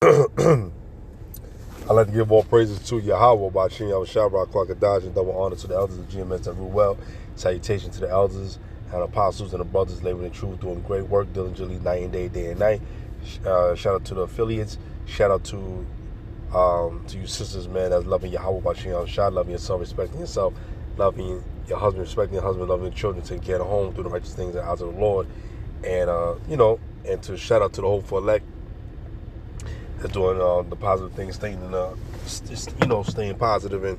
I'd like to give all praises to Yahweh, Bashim Yahushua, Kwakadaj, and double honor to the elders of GMS that rule well. Salutation to the elders and apostles and the brothers laboring in truth, doing great work diligently night and day and night. Shout out to the affiliates. Shout out to you sisters, man, that's loving Yahweh, Bashim Yahushua, loving yourself, respecting yourself, loving your husband, respecting your husband, loving your children, taking care of the home, doing the righteous things in the eyes of the Lord. And, and to shout out to the hopeful elect that's doing the positive things, staying positive and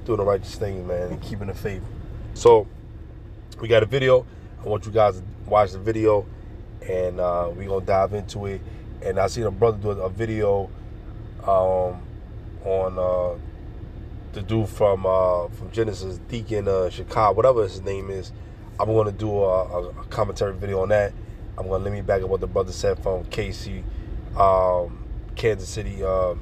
doing the righteous things, man, and keeping the faith. So we got a video. I want you guys to watch the video, and we're gonna dive into it. And I seen a brother do a video on the dude from Genesis, Deacon Chicago, whatever his name is. I'm gonna do a commentary video on that. I'm gonna let me back up what the brother said from KC. Kansas City brother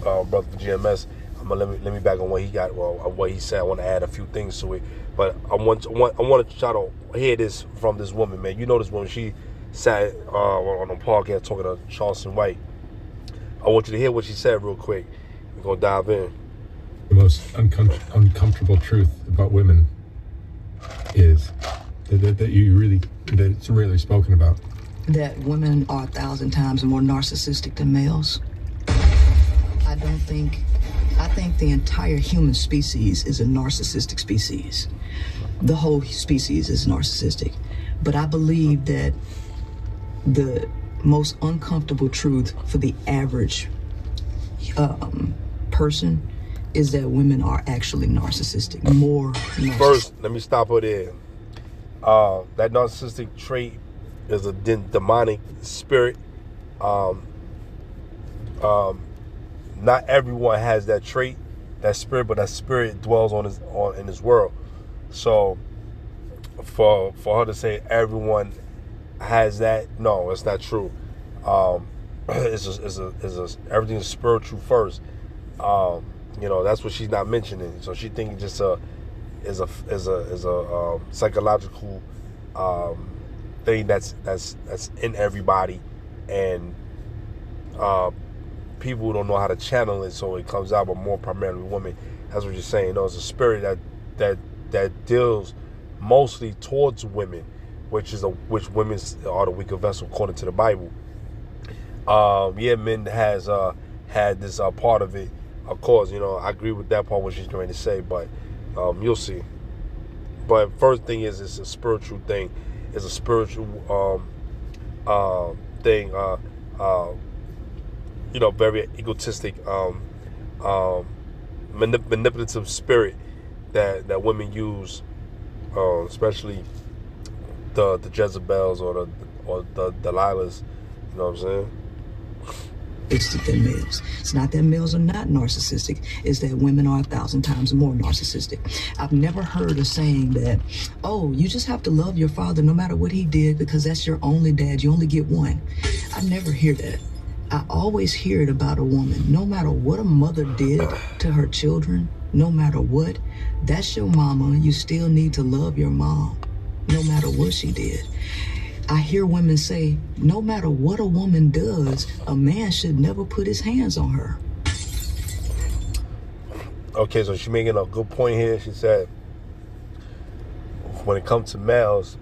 for GMS. I'm gonna let me back on what he got, what he said. I want to add a few things to it, but I want to try to hear this from this woman, man. You know this woman. She sat on a podcast talking to Charleston White. I want you to hear what she said real quick. We're gonna dive in. The most uncomfortable truth about women is that it's really spoken about. That women are 1,000 times more narcissistic than males. I think the entire human species is a narcissistic species. The whole species is narcissistic. But I believe that the most uncomfortable truth for the average person is that women are actually narcissistic, more narcissistic. First, let me stop her there. That narcissistic trait is a demonic spirit. Not everyone has that trait, that spirit, but that spirit dwells in this world. So for her to say everyone has that, no, it's not true. Everything is spiritual first. That's what she's not mentioning. So she thinking just is a psychological thing that's in everybody, and people don't know how to channel it, so it comes out, but more primarily women. That's what you're saying. It's a spirit that deals mostly towards women, which women are the weaker vessel according to the Bible. Men has had this part of it. Of course, I agree with that part what she's trying to say, but you'll see. But first thing is, it's a spiritual thing. It's a spiritual thing. Very egotistic, manipulative spirit that women use, especially the Jezebels or the Delilahs. You know what I'm saying? Than males. It's not that males are not narcissistic, it's that women are 1,000 times more narcissistic. I've never heard a saying that, oh, you just have to love your father no matter what he did because that's your only dad, you only get one. I never hear that. I always hear it about a woman. No matter what a mother did to her children, no matter what, that's your mama. You still need to love your mom, no matter what she did. I hear women say, no matter what a woman does, a man should never put his hands on her. Okay, so she's making a good point here. She said, when it comes to males,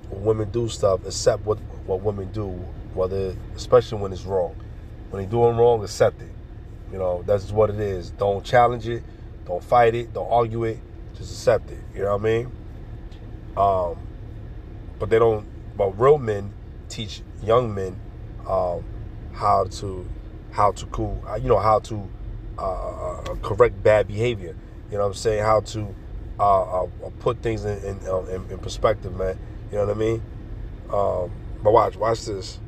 when women do stuff, accept what women do, especially when it's wrong. When they're doing wrong, accept it. That's what it is. Don't challenge it. Don't fight it. Don't argue it. Just accept it. You know what I mean? But real men teach young men how to correct bad behavior. You know what I'm saying? How to put things in perspective, man. You know what I mean? But watch this.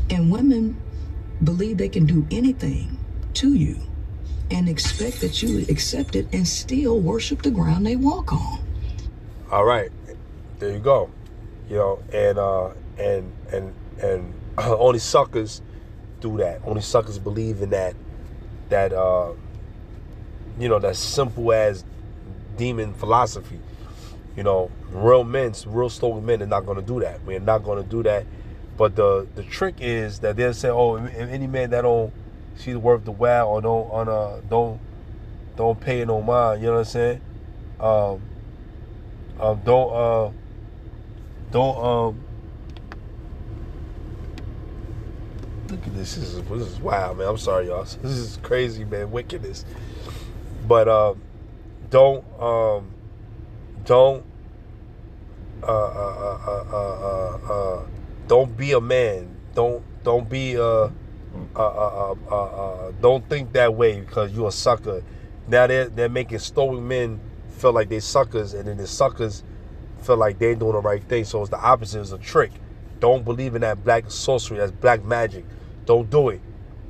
And women believe they can do anything to you and expect that you accept it and still worship the ground they walk on. All right, there you go. And only suckers do that. Only suckers believe in that simple as demon philosophy. You know, real men, real stoic men are not going to do that. We're not going to do that. But the trick is that they'll say, oh, if any man that don't see the worth the while or don't pay no mind, you know what I'm saying? Look at this. This is wild, man. I'm sorry, y'all. This is crazy, man. Wickedness. But don't be a man. Don't be don't think that way because you're a sucker. Now they're making stoic men feel like they're suckers, and then the suckers feel like they're doing the right thing. So it's the opposite. It's a trick. Don't believe in that black sorcery. That's black magic. Don't do it.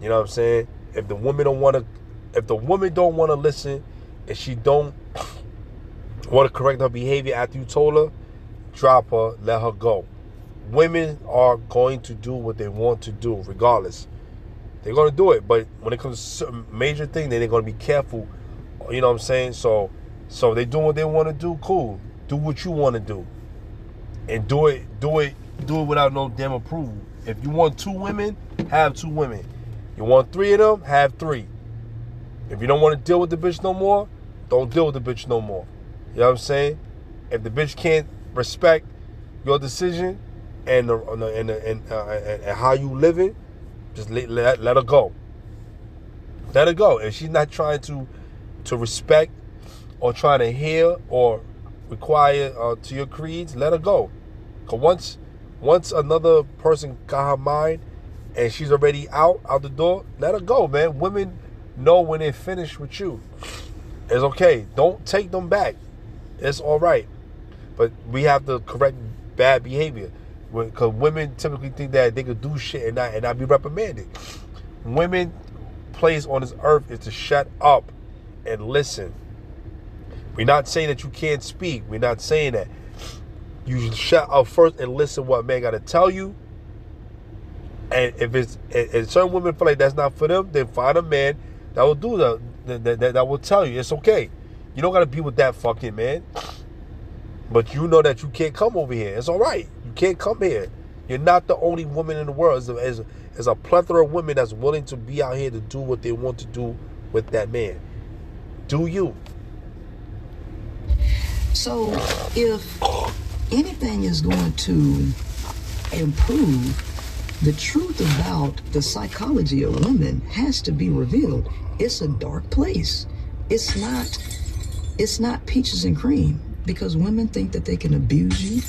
You know what I'm saying? If the woman don't want to listen, and she don't want to correct her behavior after you told her, drop her, let her go. Women are going to do what they want to do, regardless. They're going to do it, but when it comes to certain major things, then they're going to be careful. You know what I'm saying? So they do what they want to do. Cool. Do what you want to do, and do it without no damn approval. If you want 2 women, have 2 women. You want 3 of them, have 3. If you don't want to deal with the bitch no more, don't deal with the bitch no more. You know what I'm saying? If the bitch can't respect your decision and how you living, just let her go. Let her go. If she's not trying to respect or trying to hear or require to your creeds, let her go. Cause once another person got her mind and she's already out the door, let her go, man. Women know when they're finished with you. It's okay. Don't take them back. It's all right. But we have to correct bad behavior. Because women typically think that they could do shit and not be reprimanded. Women's place on this earth is to shut up and listen. We're not saying that you can't speak. We're not saying that. You should shut up first and listen what man got to tell you. And if certain women feel like that's not for them, then find a man that will do that will tell you it's okay. You don't got to be with that fucking man. But you know that you can't come over here. It's all right. You can't come here. You're not the only woman in the world. There's a plethora of women that's willing to be out here to do what they want to do with that man. Do you? So if anything is going to improve, the truth about the psychology of women has to be revealed. It's a dark place. It's not peaches and cream, because women think that they can abuse you.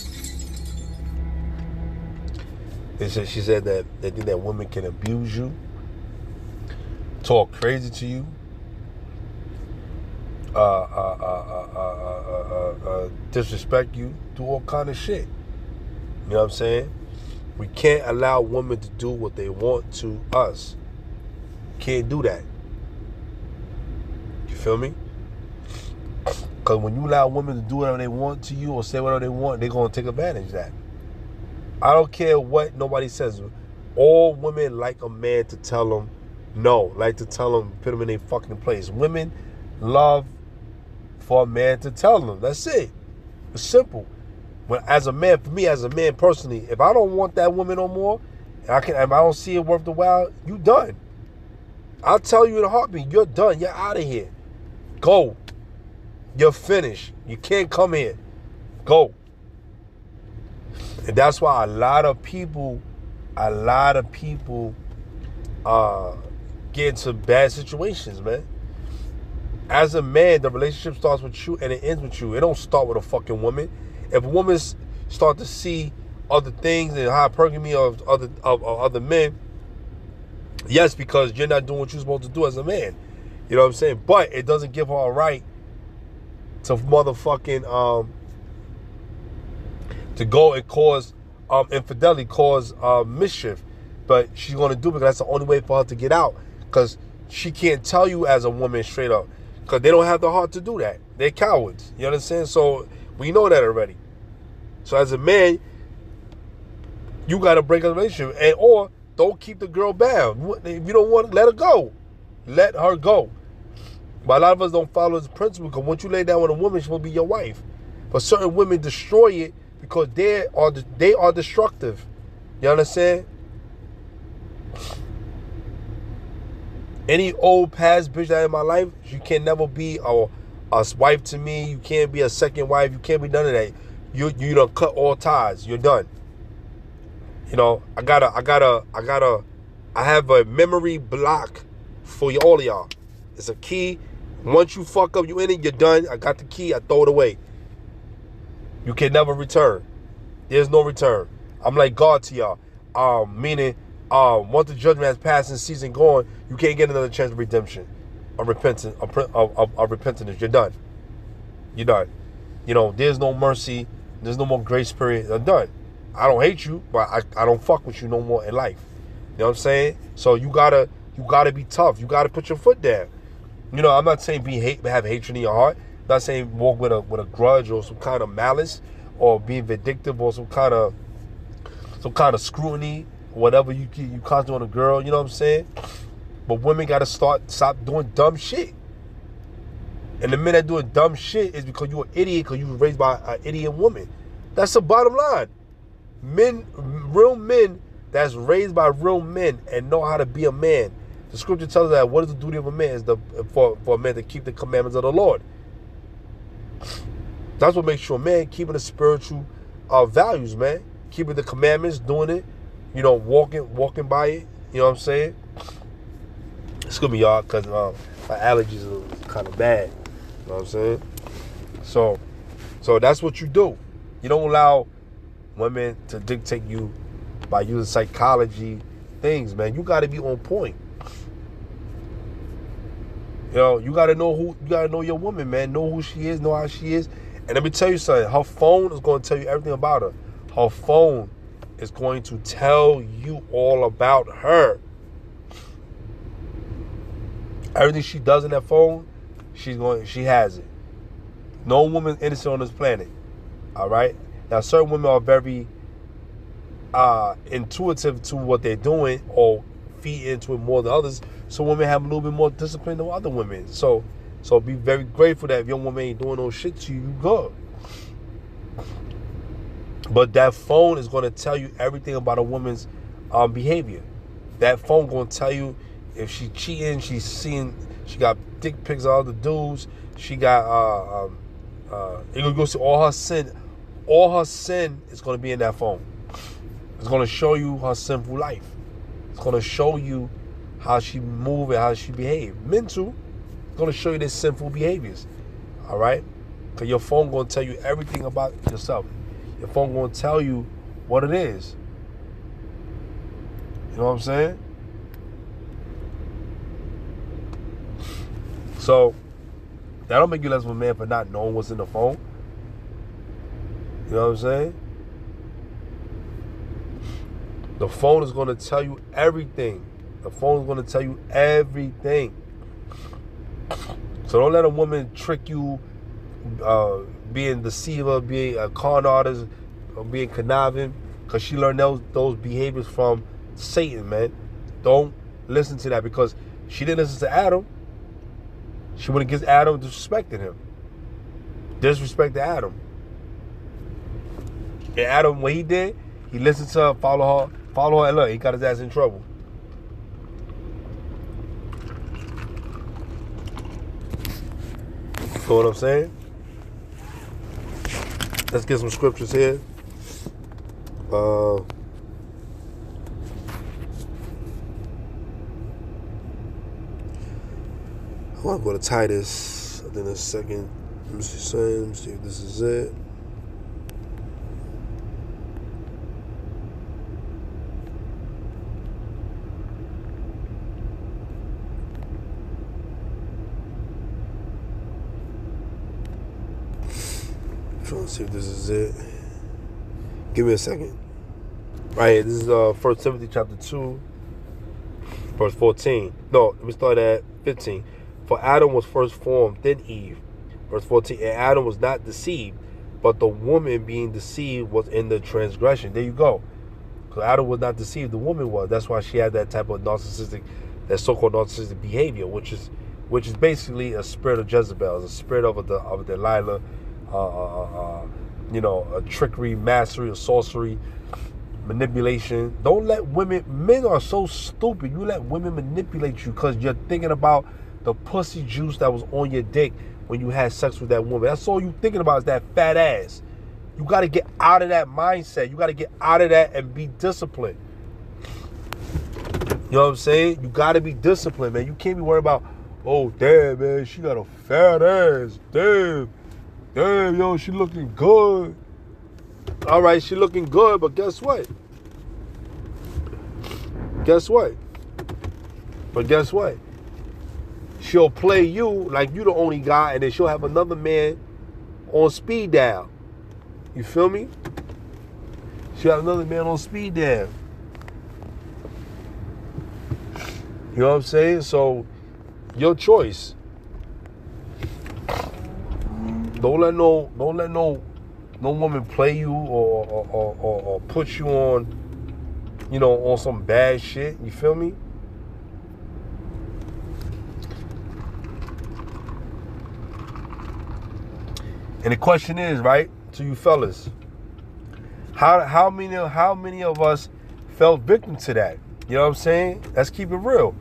She said that they think that women can abuse you, talk crazy to you, disrespect you, do all kind of shit. You know what I'm saying? We can't allow women to do what they want to us. Can't do that. You feel me? Because when you allow women to do whatever they want to you or say whatever they want, they're going to take advantage of that. I don't care what nobody says. All women like a man to tell them no, like to tell them, put them in their fucking place. Women love for a man to tell them. That's it. It's simple. When as a man, for me as a man personally, if I don't want that woman no more, and if I don't see it worth the while, you done. I'll tell you in a heartbeat, you're done. You're out of here. Go. You're finished. You can't come here. Go. And that's why a lot of people get into bad situations, man. As a man, the relationship starts with you and it ends with you. It don't start with a fucking woman. If a woman start to see other things and hypergamy of other men, yes, because you're not doing what you're supposed to do as a man. You know what I'm saying? But it doesn't give her a right to motherfucking to go and cause infidelity, cause mischief. But she's gonna do it because that's the only way for her to get out. Because she can't tell you as a woman straight up. Because they don't have the heart to do that. They're cowards. You understand? So we know that already. So as a man, you gotta break a relationship, or don't keep the girl bound. If you don't want to, let her go. Let her go. But a lot of us don't follow this principle, because once you lay down with a woman, she's supposed to be your wife. But certain women destroy it because they are destructive. You understand? Any old past bitch that in my life, you can never be a wife to me. You can't be a second wife. You can't be none of that. You done cut all ties. You're done. You know, I have a memory block for all of y'all. It's a key. Once you fuck up, you in it, you're done. I got the key. I throw it away. You can never return. There's no return. I'm like God to y'all. Meaning, once the judgment has passed and season gone, you can't get another chance of redemption, of repentance, of repentance. You're done. You're done. You know, there's no mercy. There's no more grace period. I'm done. I don't hate you, but I don't fuck with you no more in life. You know what I'm saying? So you gotta be tough. You gotta put your foot down. You know, I'm not saying have hatred in your heart. I'm not saying walk with a grudge or some kind of malice or being vindictive or some kind of scrutiny, whatever you constantly on a girl. You know what I'm saying? But women gotta stop doing dumb shit. And the men that doing dumb shit is because you're an idiot, because you were raised by an idiot woman. That's the bottom line. Real men that's raised by real men and know how to be a man. The scripture tells us that what is the duty of a man is for a man to keep the commandments of the Lord. That's what makes you a man, keeping the spiritual values, man. Keeping the commandments, doing it, you know, walking by it. You know what I'm saying? Excuse me, y'all, because my allergies are kind of bad. You know what I'm saying? So that's what you do. You don't allow women to dictate you by using psychology things, man. You got to be on point. You know, you got to know your woman, man. Know who she is, know how she is. And let me tell you something. Her phone is going to tell you everything about her. Her phone is going to tell you all about her. Everything she does in that phone, she has it. No woman innocent on this planet. All right? Now, certain women are very intuitive to what they're doing or feed into it more than others. Some women have a little bit more discipline than other women. So be very grateful that if your woman ain't doing no shit to you, you good. But that phone is going to tell you everything about a woman's behavior. That phone going to tell you if she cheating, she got dick pics of other dudes. She got it going to go see all her sin. All her sin is going to be in that phone. It's going to show you her sinful life. It's going to show you how she move and how she behave. Men too. It's going to show you their sinful behaviors. All right? Because your phone going to tell you everything about yourself. Your phone going to tell you what it is. You know what I'm saying? So, that don't make you less of a man for not knowing what's in the phone. You know what I'm saying? The phone is going to tell you everything. The phone is going to tell you everything. So don't let a woman trick you, being deceiver, being a con artist, or being conniving, because she learned those behaviors from Satan, man. Don't listen to that, because she didn't listen to Adam. She went against Adam and disrespected him. Disrespected Adam. And Adam, what he did, he listened to her, follow her, and look, he got his ass in trouble. You know what I'm saying? Let's get some scriptures here. I'm going to go to Titus. I think that's second. Let me see if this is it. Trying to see if this is it. Give me a second. Right here, this is 1 Timothy chapter 2, verse 14. No, let me start at 15. For Adam was first formed, then Eve. Verse 14. And Adam was not deceived, but the woman being deceived was in the transgression. There you go. Because Adam was not deceived, the woman was. That's why she had that type of that so-called narcissistic behavior, which is basically a spirit of Jezebel, a spirit of Delilah, a trickery, mastery, or sorcery, manipulation. Don't let men are so stupid. You let women manipulate you because you're thinking about the pussy juice that was on your dick when you had sex with that woman. That's all you thinking about is that fat ass. You got to get out of that mindset. You got to get out of that and be disciplined. You know what I'm saying? You got to be disciplined, man. You can't be worried about, oh, damn, man, she got a fat ass. Damn, yo, she looking good. All right, she looking good, but guess what? Guess what? She'll play you like you the only guy, and then she'll have another man on speed dial. You feel me? She'll have another man on speed dial. You know what I'm saying? So, your choice. Don't let no woman play you or put you on, on some bad shit. You feel me? And the question is, right, to you fellas, how many of us fell victim to that? You know what I'm saying? Let's keep it real.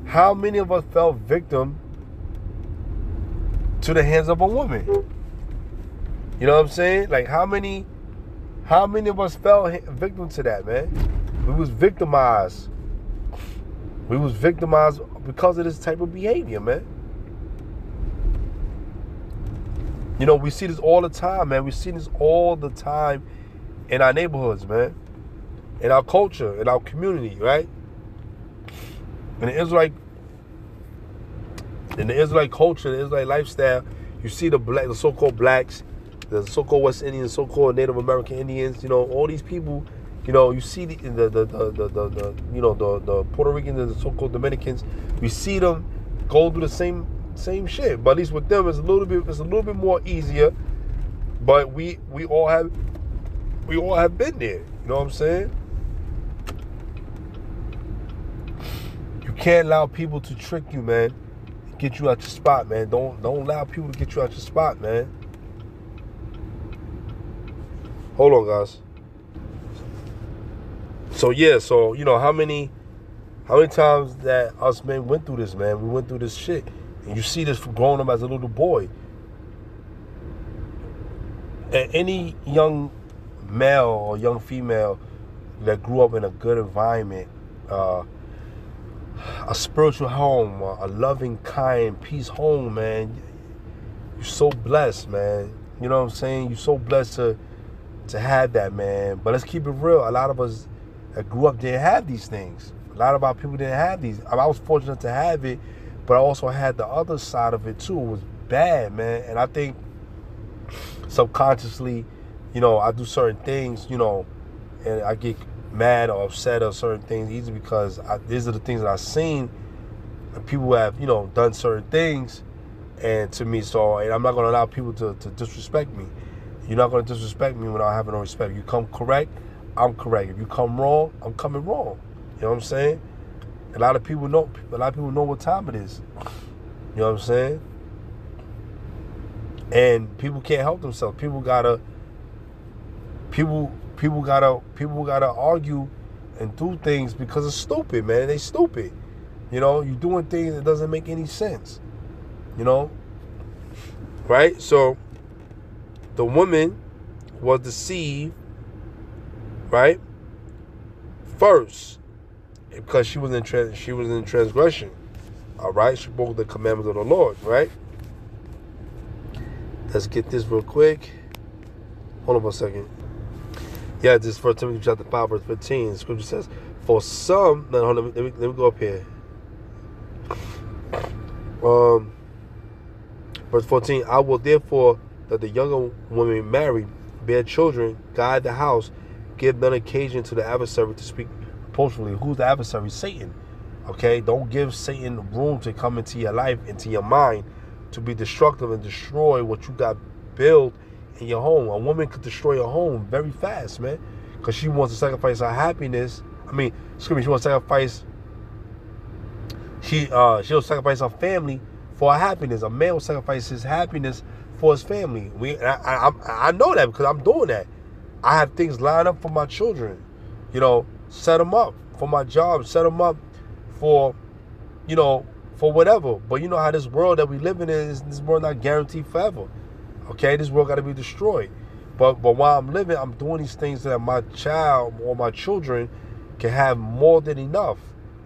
How many of us fell victim to the hands of a woman? You know what I'm saying? Like how many of us fell victim to that, man? We was victimized. We was victimized because of this type of behavior, man. We see this all the time, man. We see this all the time in our neighborhoods, man. In our culture, in our community, right? In the Israelite culture, the Israelite lifestyle, you see the so-called blacks, the so-called West Indians, so-called Native American Indians, all these people, you see the Puerto Ricans and the so-called Dominicans, we see them go through the same shit. But at least with them, it's a little bit more easier. But we all have been there. You know what I'm saying? You can't allow people to trick you, man. Get you out your spot, man. Don't allow people to get you out your spot, man. Hold on, guys. So how many times that us men went through this, man? We went through this shit. And you see this from growing up as a little boy. And any young male or young female that grew up in a good environment, a spiritual home, a loving, kind, peace home, man, you're so blessed, man. You know what I'm saying? You're so blessed to have that, man. But let's keep it real. A lot of us that grew up didn't have these things. A lot of our people didn't have these. I was fortunate to have it, but I also had the other side of it too. It was bad, man. And I think subconsciously, I do certain things, and I get mad or upset or certain things easy because these are the things that I've seen. And people have, done certain things, and to me, and I'm not going to allow people to disrespect me. You're not going to disrespect me without having no respect. You come correct, I'm correct. If you come wrong, I'm coming wrong. You know what I'm saying? A lot of people know what time it is. You know what I'm saying? And people can't help themselves. People gotta argue and do things because it's stupid, man. They stupid. You're doing things that doesn't make any sense. Right? So the woman was deceived, right? First, because she was in transgression. All right, she broke the commandments of the Lord, right? Let's get this real quick. Hold on for a second. Yeah, this is 1 Timothy chapter 5, verse 15. The scripture says, "For some," no, hold on, let me go up here. Verse 14. "I will therefore that the younger women marry, bear children, guide the house, give none occasion to the adversary to speak reproachfully." Who's the adversary? Satan. Okay, don't give Satan room to come into your life, into your mind, to be destructive and destroy what you got built in your home. A woman could destroy a home very fast, man, because she wants to sacrifice her happiness. She wants to sacrifice. She'll sacrifice her family for her happiness. A man will sacrifice his happiness for his family. I know that because I'm doing that. I have things lined up for my children. You know, set them up for my job, set them up for, you know, for whatever. But you know how this world that we live in is, this world not guaranteed forever. Okay, this world got to be destroyed. But while I'm living, I'm doing these things so that my child or my children can have more than enough.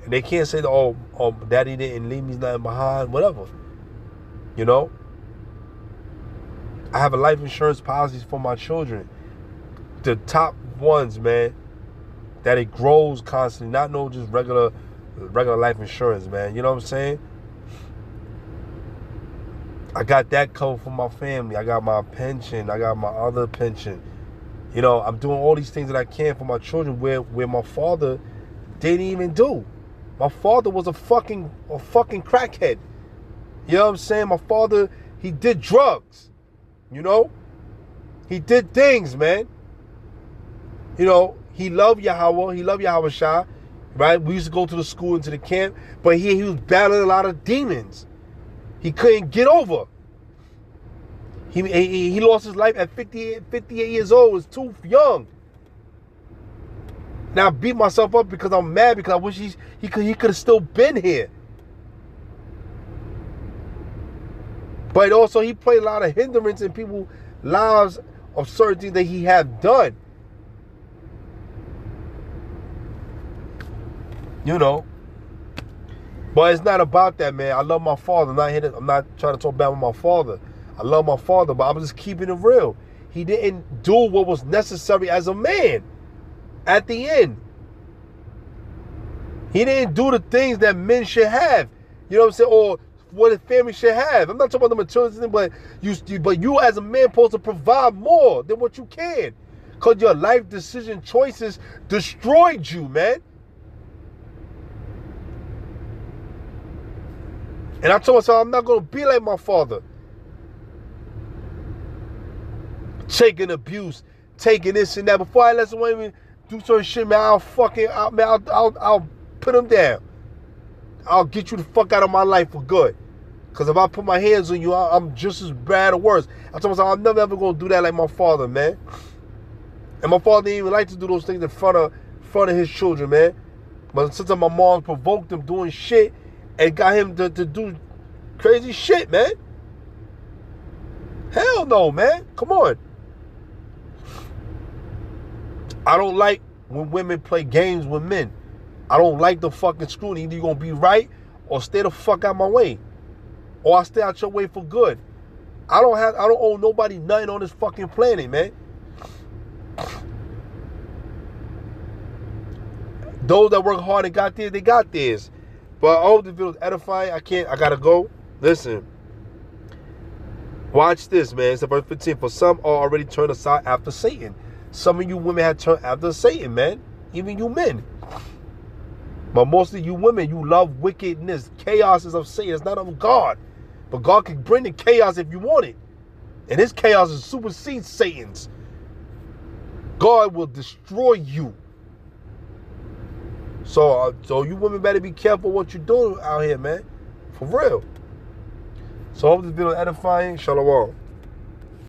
And they can't say, oh, daddy didn't leave me nothing behind, whatever. You know? I have a life insurance policies for my children. The top ones, man, that it grows constantly. Not no just regular life insurance, man. You know what I'm saying? I got that covered for my family. I got my pension. I got my other pension. You know, I'm doing all these things that I can for my children where my father didn't even do. My father was a fucking crackhead. You know what I'm saying? My father, he did drugs. You know? He did things, man. You know, he loved Yahweh. He loved Yahweh Shah. Right? We used to go to the school and to the camp. But he was battling a lot of demons. He couldn't get over. He lost his life at 58 years old. It was too young. Now I beat myself up because I'm mad because I wish he could have still been here. But also he played a lot of hindrance in people's lives of certain things that he had done. You know. But it's not about that, man. I love my father. I'm not trying to talk bad with my father. I love my father, but I'm just keeping it real. He didn't do what was necessary as a man at the end. He didn't do the things that men should have. You know what I'm saying? Or what a family should have. I'm not talking about the materialistic thing, but you as a man supposed to provide more than what you can. Because your life decision choices destroyed you, man. And I told myself I'm not going to be like my father. Taking abuse, taking this and that. Before I let someone even do certain shit, man, I'll put him down. I'll get you the fuck out of my life for good. Because if I put my hands on you, I'm just as bad or worse. I told myself I'm never ever going to do that like my father, man. And my father didn't even like to do those things in front of his children, man. But since my mom provoked him doing shit and got him to do crazy shit, man. Hell no, man. Come on. I don't like when women play games with men. I don't like the fucking scrutiny. Either you're going to be right or stay the fuck out my way. Or I stay out your way for good. I don't owe nobody nothing on this fucking planet, man. Those that work hard and got theirs, they got theirs. But I hope the video is edifying. I gotta go. Listen. Watch this, man. It's verse 15. For some are already turned aside after Satan. Some of you women have turned after Satan, man. Even you men. But mostly you women, you love wickedness. Chaos is of Satan. It's not of God. But God can bring the chaos if you want it. And his chaos is supersedes Satan's. God will destroy you. So you women better be careful what you're doing out here, man. For real. So I hope this video is edifying. Shalom.